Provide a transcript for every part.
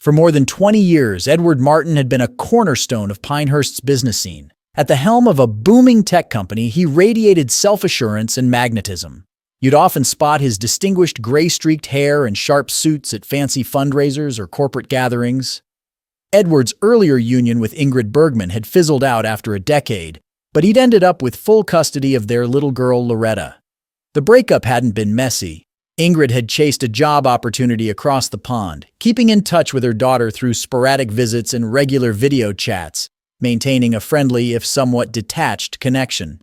For more than 20 years, Edward Martin had been a cornerstone of Pinehurst's business scene. At the helm of a booming tech company, he radiated self-assurance and magnetism. You'd often spot his distinguished gray-streaked hair and sharp suits at fancy fundraisers or corporate gatherings. Edward's earlier union with Ingrid Bergman had fizzled out after a decade, but he'd ended up with full custody of their little girl, Loretta. The breakup hadn't been messy. Ingrid had chased a job opportunity across the pond, keeping in touch with her daughter through sporadic visits and regular video chats, maintaining a friendly, if somewhat detached, connection.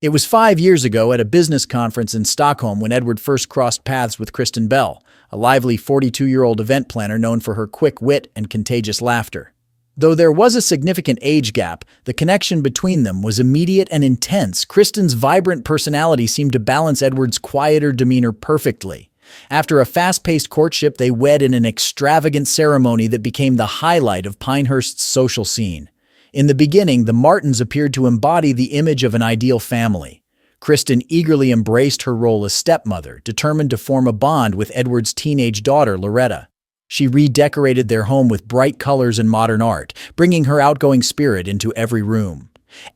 It was 5 years ago at a business conference in Stockholm when Edward first crossed paths with Kristen Bell, a lively 42-year-old event planner known for her quick wit and contagious laughter. Though there was a significant age gap, the connection between them was immediate and intense. Kristen's vibrant personality seemed to balance Edward's quieter demeanor perfectly. After a fast-paced courtship, they wed in an extravagant ceremony that became the highlight of Pinehurst's social scene. In the beginning, the Martins appeared to embody the image of an ideal family. Kristen eagerly embraced her role as stepmother, determined to form a bond with Edward's teenage daughter, Loretta. She redecorated their home with bright colors and modern art, bringing her outgoing spirit into every room.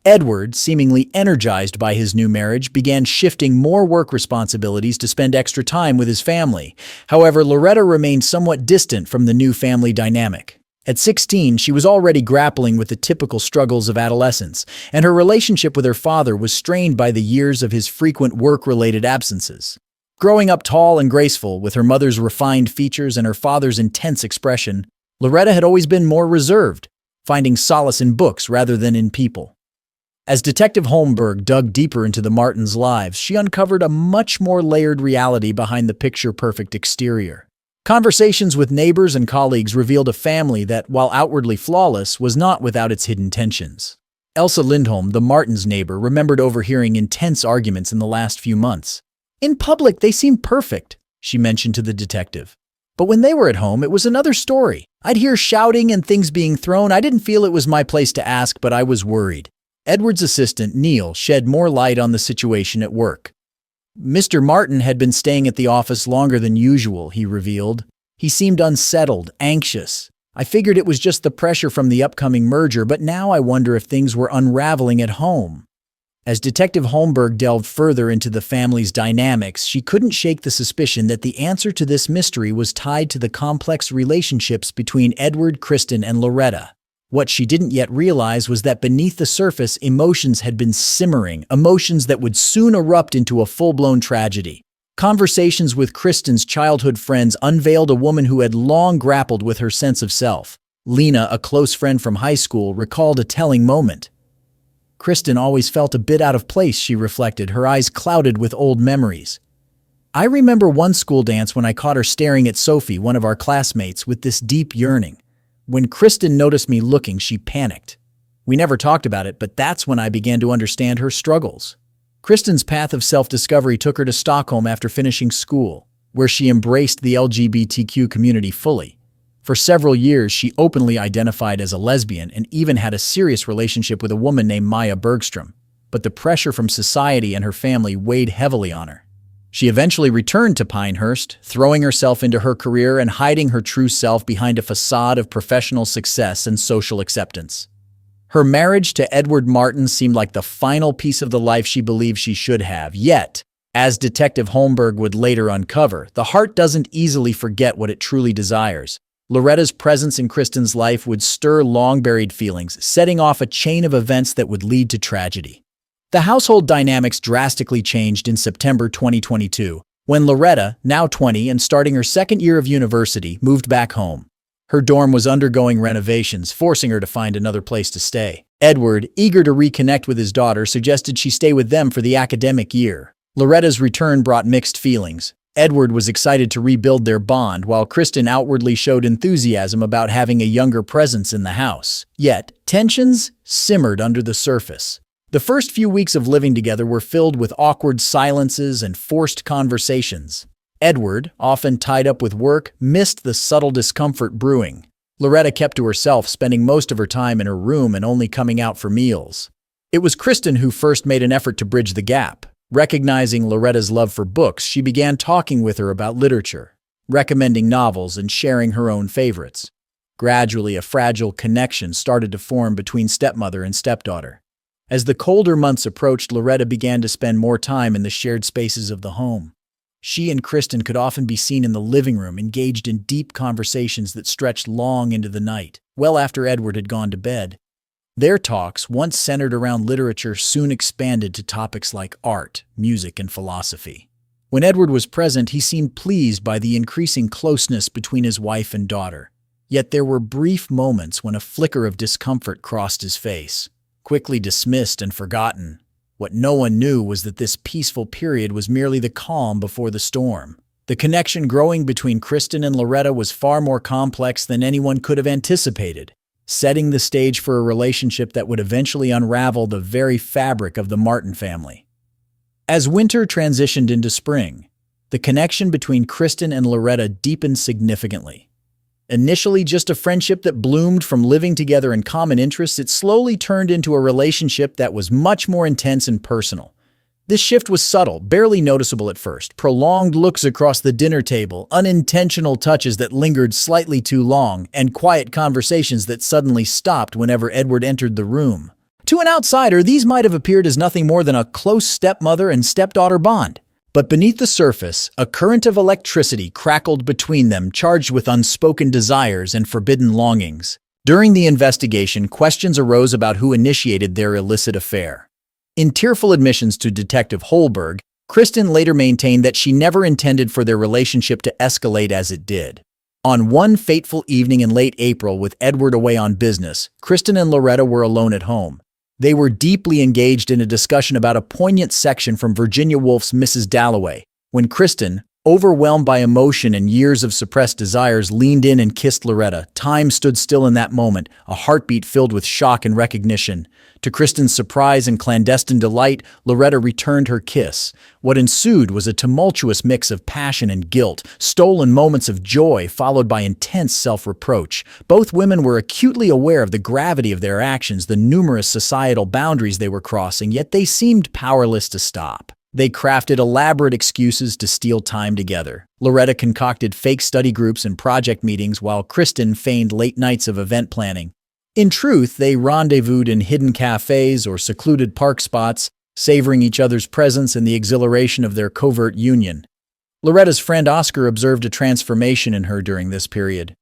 Edward, seemingly energized by his new marriage, began shifting more work responsibilities to spend extra time with his family. However, Loretta remained somewhat distant from the new family dynamic. At 16, she was already grappling with the typical struggles of adolescence, and her relationship with her father was strained by the years of his frequent work-related absences. Growing up tall and graceful, with her mother's refined features and her father's intense expression, Loretta had always been more reserved, finding solace in books rather than in people. As Detective Holmberg dug deeper into the Martins' lives, she uncovered a much more layered reality behind the picture-perfect exterior. Conversations with neighbors and colleagues revealed a family that, while outwardly flawless, was not without its hidden tensions. Elsa Lindholm, the Martins' neighbor, remembered overhearing intense arguments in the last few months. "In public, they seemed perfect," she mentioned to the detective. "But when they were at home, it was another story. I'd hear shouting and things being thrown. I didn't feel it was my place to ask, but I was worried." Edward's assistant, Neil, shed more light on the situation at work. Mr. Martin had been staying at the office longer than usual, he revealed. He seemed unsettled, anxious. "I figured it was just the pressure from the upcoming merger, but now I wonder if things were unraveling at home." As Detective Holmberg delved further into the family's dynamics, she couldn't shake the suspicion that the answer to this mystery was tied to the complex relationships between Edward, Kristen, and Loretta. What she didn't yet realize was that beneath the surface, emotions had been simmering, emotions that would soon erupt into a full-blown tragedy. Conversations with Kristen's childhood friends unveiled a woman who had long grappled with her sense of self. Lena, a close friend from high school, recalled a telling moment. "Kristen always felt a bit out of place," she reflected, her eyes clouded with old memories. "I remember one school dance when I caught her staring at Sophie, one of our classmates, with this deep yearning. When Kristen noticed me looking, she panicked. We never talked about it, but that's when I began to understand her struggles." Kristen's path of self-discovery took her to Stockholm after finishing school, where she embraced the LGBTQ community fully. For several years, she openly identified as a lesbian and even had a serious relationship with a woman named Maya Bergstrom. But the pressure from society and her family weighed heavily on her. She eventually returned to Pinehurst, throwing herself into her career and hiding her true self behind a facade of professional success and social acceptance. Her marriage to Edward Martin seemed like the final piece of the life she believed she should have. Yet, as Detective Holmberg would later uncover, the heart doesn't easily forget what it truly desires. Loretta's presence in Kristen's life would stir long-buried feelings, setting off a chain of events that would lead to tragedy. The household dynamics drastically changed in September 2022, when Loretta, now 20 and starting her second year of university, moved back home. Her dorm was undergoing renovations, forcing her to find another place to stay. Edward, eager to reconnect with his daughter, suggested she stay with them for the academic year. Loretta's return brought mixed feelings. Edward was excited to rebuild their bond, while Kristen outwardly showed enthusiasm about having a younger presence in the house. Yet, tensions simmered under the surface. The first few weeks of living together were filled with awkward silences and forced conversations. Edward, often tied up with work, missed the subtle discomfort brewing. Loretta kept to herself, spending most of her time in her room and only coming out for meals. It was Kristen who first made an effort to bridge the gap. Recognizing Loretta's love for books, she began talking with her about literature, recommending novels and sharing her own favorites. Gradually, a fragile connection started to form between stepmother and stepdaughter. As the colder months approached, Loretta began to spend more time in the shared spaces of the home. She and Kristen could often be seen in the living room, engaged in deep conversations that stretched long into the night, well after Edward had gone to bed. Their talks, once centered around literature, soon expanded to topics like art, music, and philosophy. When Edward was present, he seemed pleased by the increasing closeness between his wife and daughter. Yet there were brief moments when a flicker of discomfort crossed his face. Quickly dismissed and forgotten, what no one knew was that this peaceful period was merely the calm before the storm. The connection growing between Kristen and Loretta was far more complex than anyone could have anticipated, setting the stage for a relationship that would eventually unravel the very fabric of the Martin family. As winter transitioned into spring, the connection between Kristen and Loretta deepened significantly. Initially just a friendship that bloomed from living together in common interests, it slowly turned into a relationship that was much more intense and personal. This shift was subtle, barely noticeable at first. Prolonged looks across the dinner table, unintentional touches that lingered slightly too long, and quiet conversations that suddenly stopped whenever Edward entered the room. To an outsider, these might have appeared as nothing more than a close stepmother and stepdaughter bond. But beneath the surface, a current of electricity crackled between them, charged with unspoken desires and forbidden longings. During the investigation, questions arose about who initiated their illicit affair. In tearful admissions to Detective Holberg, Kristen later maintained that she never intended for their relationship to escalate as it did. On one fateful evening in late April, with Edward away on business, Kristen and Loretta were alone at home. They were deeply engaged in a discussion about a poignant section from Virginia Woolf's Mrs. Dalloway, when Kristen, overwhelmed by emotion and years of suppressed desires, leaned in and kissed Loretta. Time stood still in that moment, a heartbeat filled with shock and recognition. To Kristen's surprise and clandestine delight, Loretta returned her kiss. What ensued was a tumultuous mix of passion and guilt, stolen moments of joy followed by intense self-reproach. Both women were acutely aware of the gravity of their actions, the numerous societal boundaries they were crossing, yet they seemed powerless to stop. They crafted elaborate excuses to steal time together. Loretta concocted fake study groups and project meetings, while Kristen feigned late nights of event planning. In truth, they rendezvoused in hidden cafes or secluded park spots, savoring each other's presence and the exhilaration of their covert union. Loretta's friend Oscar observed a transformation in her during this period.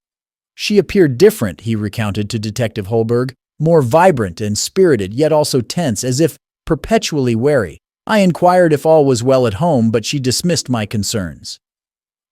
She appeared different, he recounted to Detective Holberg, more vibrant and spirited, yet also tense, as if perpetually wary. I inquired if all was well at home, but she dismissed my concerns.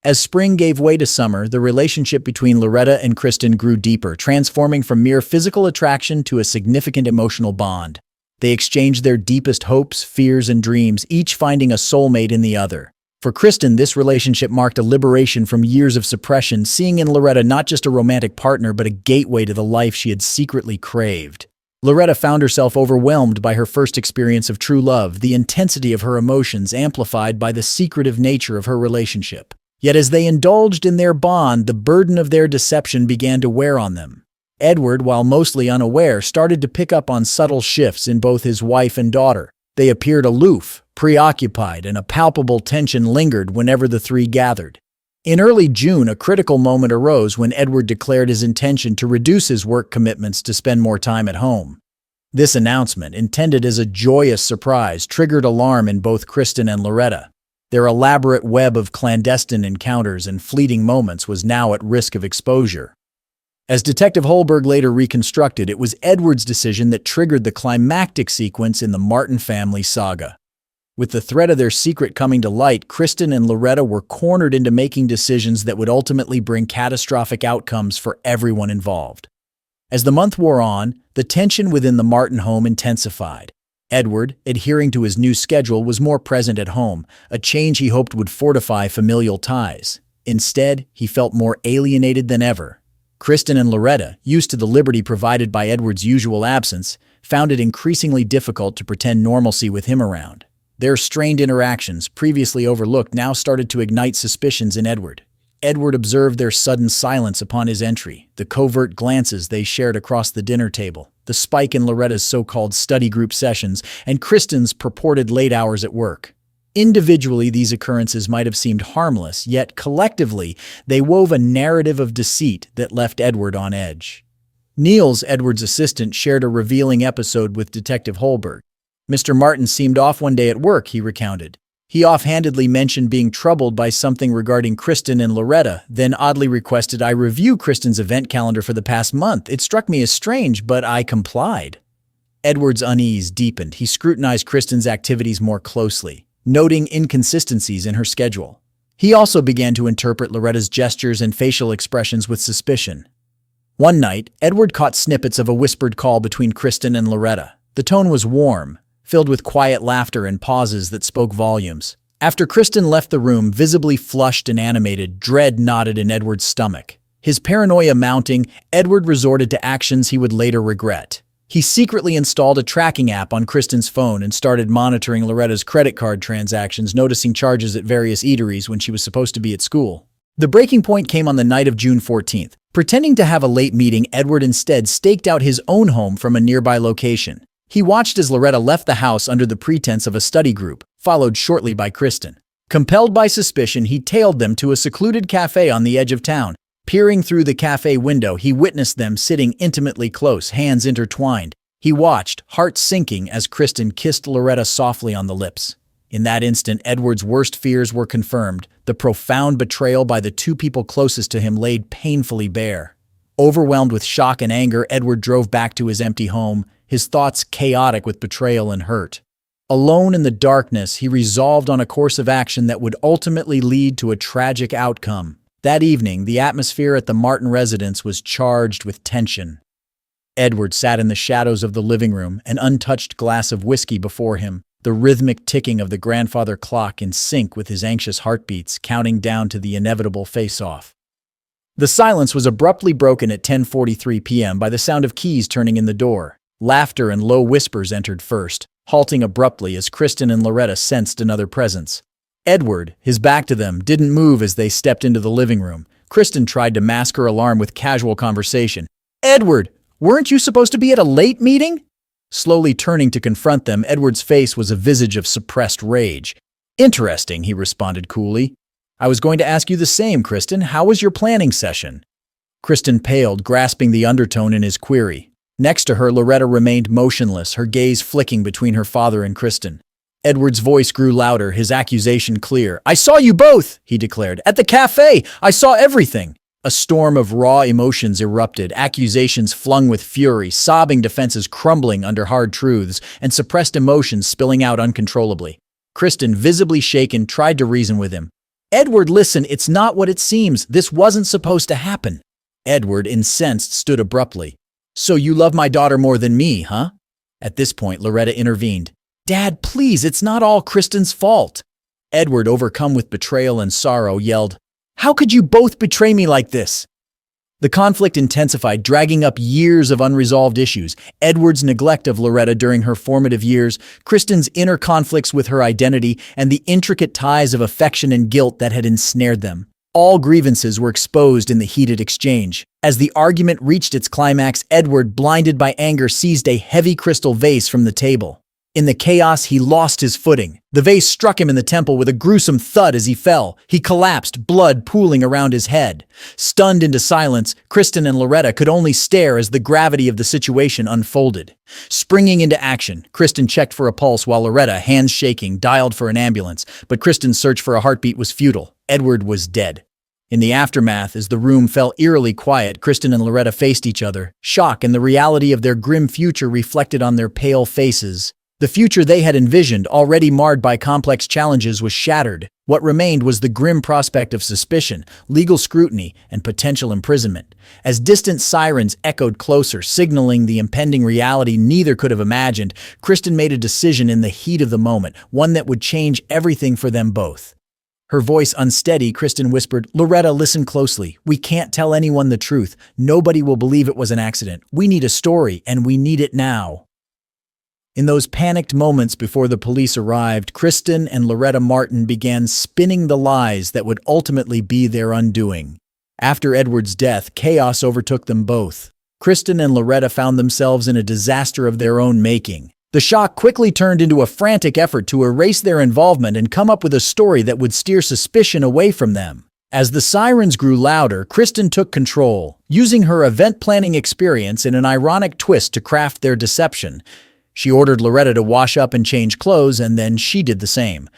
As spring gave way to summer, the relationship between Loretta and Kristen grew deeper, transforming from mere physical attraction to a significant emotional bond. They exchanged their deepest hopes, fears, and dreams, each finding a soulmate in the other. For Kristen, this relationship marked a liberation from years of suppression, seeing in Loretta not just a romantic partner, but a gateway to the life she had secretly craved. Loretta found herself overwhelmed by her first experience of true love, the intensity of her emotions amplified by the secretive nature of her relationship. Yet as they indulged in their bond, the burden of their deception began to wear on them. Edward, while mostly unaware, started to pick up on subtle shifts in both his wife and daughter. They appeared aloof, preoccupied, and a palpable tension lingered whenever the three gathered. In early June, a critical moment arose when Edward declared his intention to reduce his work commitments to spend more time at home. This announcement, intended as a joyous surprise, triggered alarm in both Kristen and Loretta. Their elaborate web of clandestine encounters and fleeting moments was now at risk of exposure. As Detective Holberg later reconstructed, it was Edward's decision that triggered the climactic sequence in the Martin family saga. With the threat of their secret coming to light, Kristen and Loretta were cornered into making decisions that would ultimately bring catastrophic outcomes for everyone involved. As the month wore on, the tension within the Martin home intensified. Edward, adhering to his new schedule, was more present at home, a change he hoped would fortify familial ties. Instead, he felt more alienated than ever. Kristen and Loretta, used to the liberty provided by Edward's usual absence, found it increasingly difficult to pretend normalcy with him around. Their strained interactions, previously overlooked, now started to ignite suspicions in Edward. Edward observed their sudden silence upon his entry, the covert glances they shared across the dinner table, the spike in Loretta's so-called study group sessions, and Kristen's purported late hours at work. Individually, these occurrences might have seemed harmless, yet collectively, they wove a narrative of deceit that left Edward on edge. Niels, Edward's assistant, shared a revealing episode with Detective Holberg. Mr. Martin seemed off one day at work, he recounted. He offhandedly mentioned being troubled by something regarding Kristen and Loretta, then oddly requested I review Kristen's event calendar for the past month. It struck me as strange, but I complied. Edward's unease deepened. He scrutinized Kristen's activities more closely, noting inconsistencies in her schedule. He also began to interpret Loretta's gestures and facial expressions with suspicion. One night, Edward caught snippets of a whispered call between Kristen and Loretta. The tone was warm, filled with quiet laughter and pauses that spoke volumes. After Kristen left the room, visibly flushed and animated, dread knotted in Edward's stomach. His paranoia mounting, Edward resorted to actions he would later regret. He secretly installed a tracking app on Kristen's phone and started monitoring Loretta's credit card transactions, noticing charges at various eateries when she was supposed to be at school. The breaking point came on the night of June 14th. Pretending to have a late meeting, Edward instead staked out his own home from a nearby location. He watched as Loretta left the house under the pretense of a study group, followed shortly by Kristen. Compelled by suspicion, he tailed them to a secluded cafe on the edge of town. Peering through the cafe window, he witnessed them sitting intimately close, hands intertwined. He watched, heart sinking, as Kristen kissed Loretta softly on the lips. In that instant, Edward's worst fears were confirmed. The profound betrayal by the two people closest to him laid painfully bare. Overwhelmed with shock and anger, Edward drove back to his empty home, his thoughts chaotic with betrayal and hurt. Alone in the darkness, he resolved on a course of action that would ultimately lead to a tragic outcome. That evening, the atmosphere at the Martin residence was charged with tension. Edward sat in the shadows of the living room, an untouched glass of whiskey before him, the rhythmic ticking of the grandfather clock in sync with his anxious heartbeats, counting down to the inevitable face-off. The silence was abruptly broken at 10:43 p.m. by the sound of keys turning in the door. Laughter and low whispers entered first, halting abruptly as Kristen and Loretta sensed another presence. Edward, his back to them, didn't move as they stepped into the living room. Kristen tried to mask her alarm with casual conversation. "Edward, weren't you supposed to be at a late meeting?" Slowly turning to confront them, Edward's face was a visage of suppressed rage. "Interesting," he responded coolly. "I was going to ask you the same, Kristen. How was your planning session?" Kristen paled, grasping the undertone in his query. Next to her, Loretta remained motionless, her gaze flicking between her father and Kristen. Edward's voice grew louder, his accusation clear. "I saw you both," he declared. "At the cafe! I saw everything!" A storm of raw emotions erupted, accusations flung with fury, sobbing defenses crumbling under hard truths, and suppressed emotions spilling out uncontrollably. Kristen, visibly shaken, tried to reason with him. "Edward, listen, it's not what it seems. This wasn't supposed to happen." Edward, incensed, stood abruptly. "So you love my daughter more than me, huh?" At this point, Loretta intervened. "Dad, please, it's not all Kristen's fault." Edward, overcome with betrayal and sorrow, yelled, "How could you both betray me like this?" The conflict intensified, dragging up years of unresolved issues. Edward's neglect of Loretta during her formative years, Kristen's inner conflicts with her identity, and the intricate ties of affection and guilt that had ensnared them. All grievances were exposed in the heated exchange. As the argument reached its climax, Edward, blinded by anger, seized a heavy crystal vase from the table. In the chaos, he lost his footing. The vase struck him in the temple with a gruesome thud as he fell. He collapsed, blood pooling around his head. Stunned into silence, Kristen and Loretta could only stare as the gravity of the situation unfolded. Springing into action, Kristen checked for a pulse while Loretta, hands shaking, dialed for an ambulance. But Kristen's search for a heartbeat was futile. Edward was dead. In the aftermath, as the room fell eerily quiet, Kristen and Loretta faced each other, shock and the reality of their grim future reflected on their pale faces. The future they had envisioned, already marred by complex challenges, was shattered. What remained was the grim prospect of suspicion, legal scrutiny, and potential imprisonment. As distant sirens echoed closer, signaling the impending reality neither could have imagined, Kristen made a decision in the heat of the moment, one that would change everything for them both. Her voice unsteady, Kristen whispered, "Loretta, listen closely. We can't tell anyone the truth. Nobody will believe it was an accident. We need a story, and we need it now." In those panicked moments before the police arrived, Kristen and Loretta Martin began spinning the lies that would ultimately be their undoing. After Edward's death, chaos overtook them both. Kristen and Loretta found themselves in a disaster of their own making. The shock quickly turned into a frantic effort to erase their involvement and come up with a story that would steer suspicion away from them. As the sirens grew louder, Kristen took control, using her event planning experience in an ironic twist to craft their deception. She ordered Loretta to wash up and change clothes, and then she did the same.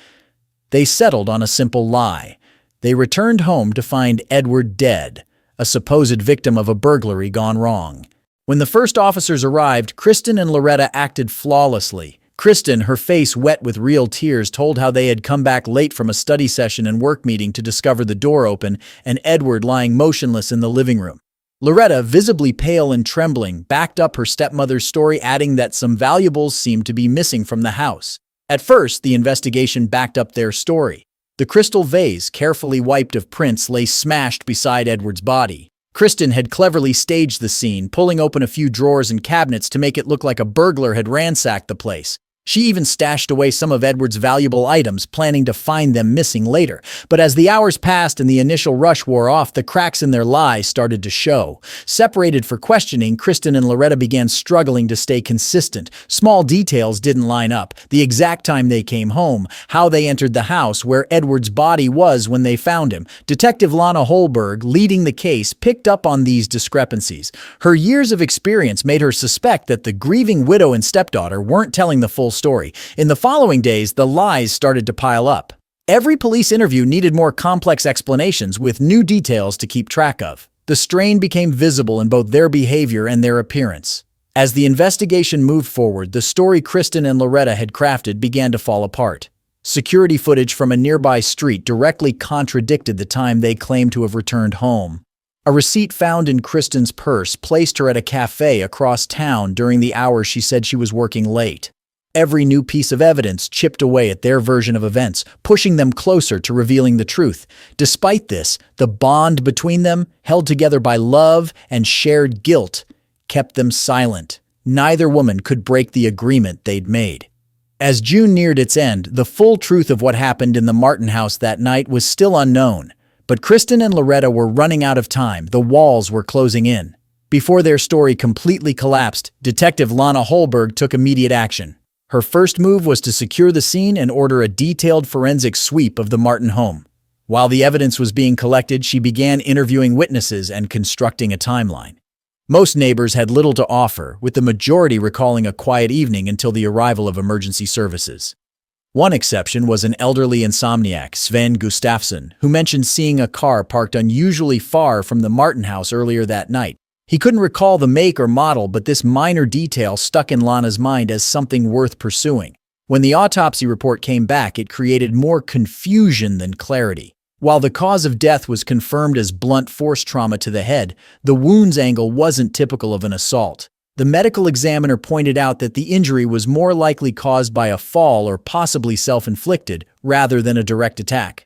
They settled on a simple lie. They returned home to find Edward dead, a supposed victim of a burglary gone wrong. When the first officers arrived, Kristen and Loretta acted flawlessly. Kristen, her face wet with real tears, told how they had come back late from a study session and work meeting to discover the door open and Edward lying motionless in the living room. Loretta, visibly pale and trembling, backed up her stepmother's story, adding that some valuables seemed to be missing from the house. At first, the investigation backed up their story. The crystal vase, carefully wiped of prints, lay smashed beside Edward's body. Kristen had cleverly staged the scene, pulling open a few drawers and cabinets to make it look like a burglar had ransacked the place. She even stashed away some of Edward's valuable items, planning to find them missing later. But as the hours passed and the initial rush wore off, the cracks in their lies started to show. Separated for questioning, Kristen and Loretta began struggling to stay consistent. Small details didn't line up. The exact time they came home, how they entered the house, where Edward's body was when they found him. Detective Lana Holberg, leading the case, picked up on these discrepancies. Her years of experience made her suspect that the grieving widow and stepdaughter weren't telling the full story. In the following days, the lies started to pile up. Every police interview needed more complex explanations with new details to keep track of. The strain became visible in both their behavior and their appearance. As the investigation moved forward, the story Kristen and Loretta had crafted began to fall apart. Security footage from a nearby street directly contradicted the time they claimed to have returned home. A receipt found in Kristen's purse placed her at a cafe across town during the hours she said she was working late. Every new piece of evidence chipped away at their version of events, pushing them closer to revealing the truth. Despite this, the bond between them, held together by love and shared guilt, kept them silent. Neither woman could break the agreement they'd made. As June neared its end, the full truth of what happened in the Martin house that night was still unknown. But Kristen and Loretta were running out of time. The walls were closing in. Before their story completely collapsed, Detective Lana Holberg took immediate action. Her first move was to secure the scene and order a detailed forensic sweep of the Martin home. While the evidence was being collected, she began interviewing witnesses and constructing a timeline. Most neighbors had little to offer, with the majority recalling a quiet evening until the arrival of emergency services. One exception was an elderly insomniac, Sven Gustafsson, who mentioned seeing a car parked unusually far from the Martin house earlier that night. He couldn't recall the make or model, but this minor detail stuck in Lana's mind as something worth pursuing. When the autopsy report came back, it created more confusion than clarity. While the cause of death was confirmed as blunt force trauma to the head, the wounds angle wasn't typical of an assault. The medical examiner pointed out that the injury was more likely caused by a fall or possibly self-inflicted, rather than a direct attack.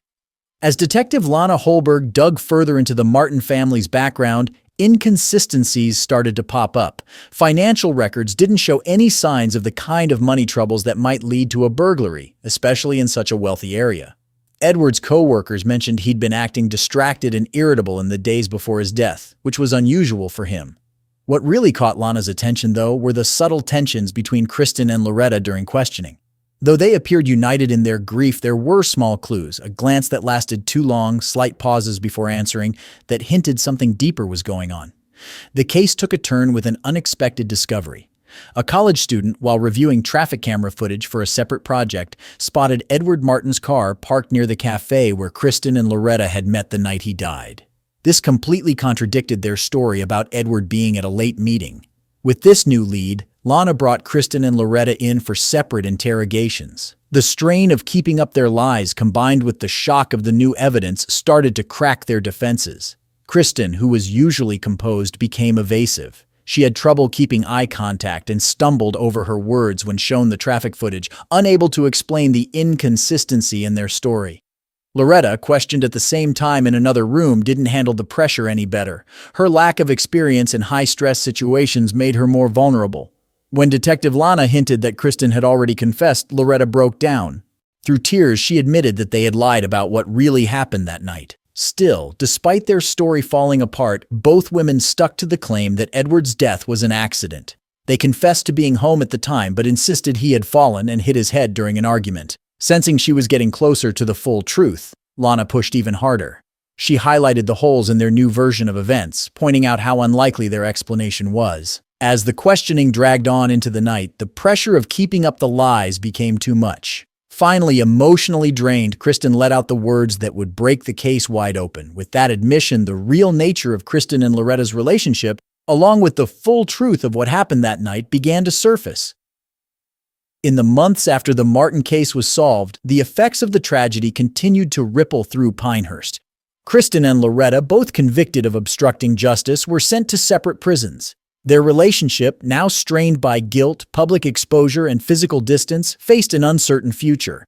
As Detective Lana Holberg dug further into the Martin family's background, inconsistencies started to pop up. Financial records didn't show any signs of the kind of money troubles that might lead to a burglary, especially in such a wealthy area. Edward's co-workers mentioned he'd been acting distracted and irritable in the days before his death, which was unusual for him. What really caught Lana's attention, though, were the subtle tensions between Kristen and Loretta during questioning. Though they appeared united in their grief, there were small clues, a glance that lasted too long, slight pauses before answering, that hinted something deeper was going on. The case took a turn with an unexpected discovery. A college student, while reviewing traffic camera footage for a separate project, spotted Edward Martin's car parked near the cafe where Kristen and Loretta had met the night he died. This completely contradicted their story about Edward being at a late meeting. With this new lead, Lana brought Kristen and Loretta in for separate interrogations. The strain of keeping up their lies combined with the shock of the new evidence started to crack their defenses. Kristen, who was usually composed, became evasive. She had trouble keeping eye contact and stumbled over her words when shown the traffic footage, unable to explain the inconsistency in their story. Loretta, questioned at the same time in another room, didn't handle the pressure any better. Her lack of experience in high-stress situations made her more vulnerable. When Detective Lana hinted that Kristen had already confessed, Loretta broke down. Through tears, she admitted that they had lied about what really happened that night. Still, despite their story falling apart, both women stuck to the claim that Edward's death was an accident. They confessed to being home at the time but insisted he had fallen and hit his head during an argument. Sensing she was getting closer to the full truth, Lana pushed even harder. She highlighted the holes in their new version of events, pointing out how unlikely their explanation was. As the questioning dragged on into the night, the pressure of keeping up the lies became too much. Finally, emotionally drained, Kristen let out the words that would break the case wide open. With that admission, the real nature of Kristen and Loretta's relationship, along with the full truth of what happened that night, began to surface. In the months after the Martin case was solved, the effects of the tragedy continued to ripple through Pinehurst. Kristen and Loretta, both convicted of obstructing justice, were sent to separate prisons. Their relationship, now strained by guilt, public exposure, and physical distance, faced an uncertain future.